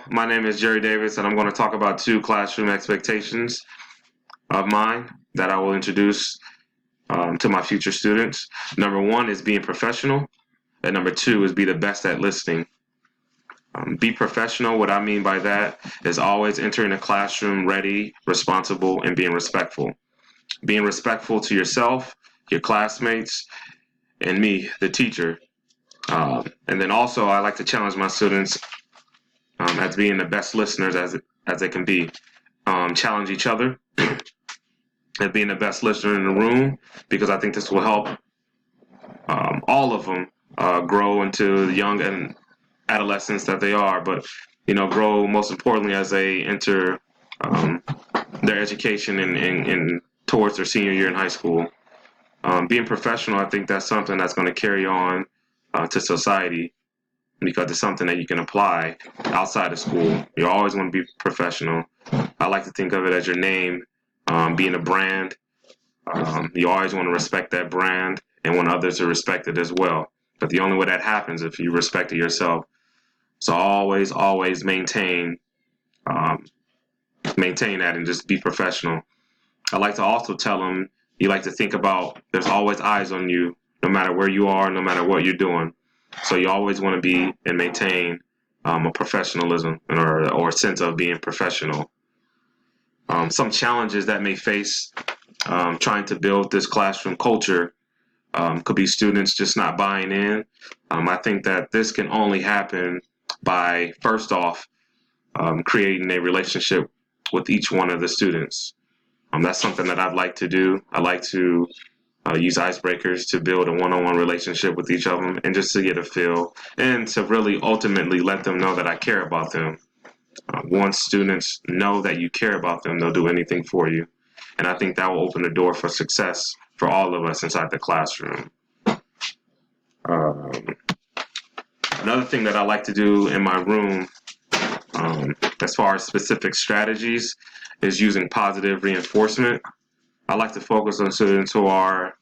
my name is Jerry Davis, and I'm going to talk about two classroom expectations of mine that I will introduce to my future students. Number one is being professional, and number two is be the best at listening. Be professional. What I mean by that is always entering a classroom ready, responsible, and being respectful. Being respectful to yourself, your classmates, and me, the teacher. And then also, I like to challenge my students as being the best listeners as they can be. Challenge each other and being the best listener in the room, because I think this will help all of them grow into the young and adolescents that they are, but grow most importantly as they enter their education and towards their senior year in high school. Being professional, I think that's something that's going to carry on to society, because it's something that you can apply outside of school. You always want to be professional. I like to think of it as your name being a brand. You always want to respect that brand and want others to respect it as well. But the only way that happens is if you respect it yourself. So always maintain that and just be professional. I like to also tell them, you like to think about there's always eyes on you, no matter where you are, no matter what you're doing. So you always want to be and maintain a professionalism or a sense of being professional. Some challenges that may face trying to build this classroom culture could be students just not buying in. I think that this can only happen by, first off, creating a relationship with each one of the students. That's something that I'd like to do. I like to use icebreakers to build a one-on-one relationship with each of them and just to get a feel and to really ultimately let them know that I care about them. Once students know that you care about them, they'll do anything for you. And I think that will open the door for success for all of us inside the classroom. Another thing that I like to do in my room, as far as specific strategies, is using positive reinforcement. I like to focus on students who are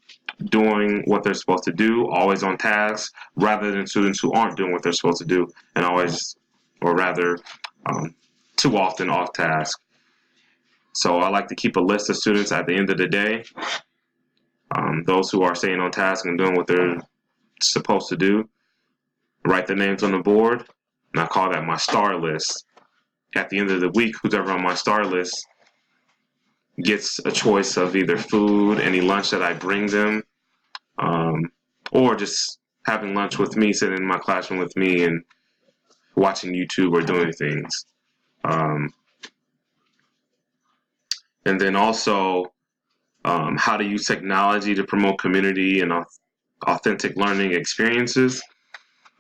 doing what they're supposed to do, always on task, rather than students who aren't doing what they're supposed to do and always, or rather, too often off task. So I like to keep a list of students at the end of the day, those who are staying on task and doing what they're supposed to do. Write their names on the board, and I call that my star list. At the end of the week, who's ever on my star list gets a choice of either food, any lunch that I bring them, or just having lunch with me, sitting in my classroom with me and watching YouTube or doing things. And then also how to use technology to promote community and authentic learning experiences.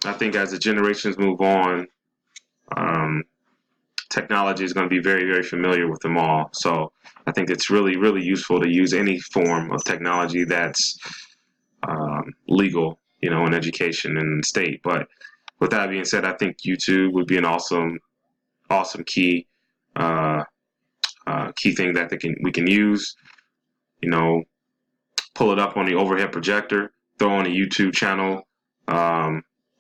I think as the generations move on, technology is going to be very, very familiar with them all. So I think it's really, really useful to use any form of technology that's legal, in education and state. But with that being said, I think YouTube would be an awesome key thing that we can use. Pull it up on the overhead projector, throw on a YouTube channel,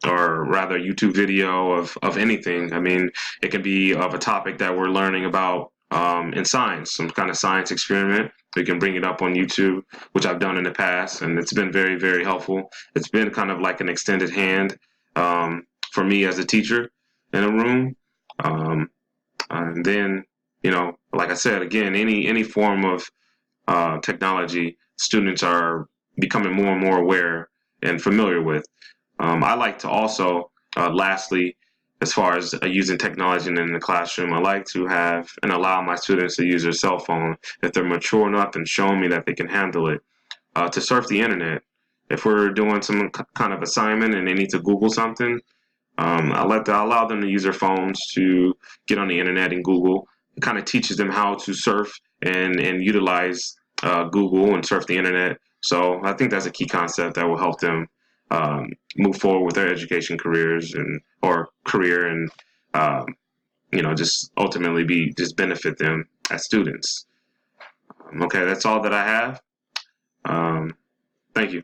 or rather YouTube video of anything. I mean, it can be of a topic that we're learning about in science, some kind of science experiment. We can bring it up on YouTube, which I've done in the past, and it's been very, very helpful. It's been kind of like an extended hand for me as a teacher in a room. And then, like I said, again, any form of technology, students are becoming more and more aware and familiar with. I like to also, lastly, as far as using technology in the classroom, I like to have and allow my students to use their cell phone if they're mature enough and show me that they can handle it, to surf the internet. If we're doing some kind of assignment and they need to Google something, I allow them to use their phones to get on the internet and Google. It kind of teaches them how to surf and utilize Google and surf the internet. So I think that's a key concept that will help them move forward with their education careers or career and just ultimately benefit them as students. Okay, that's all that I have. Thank you.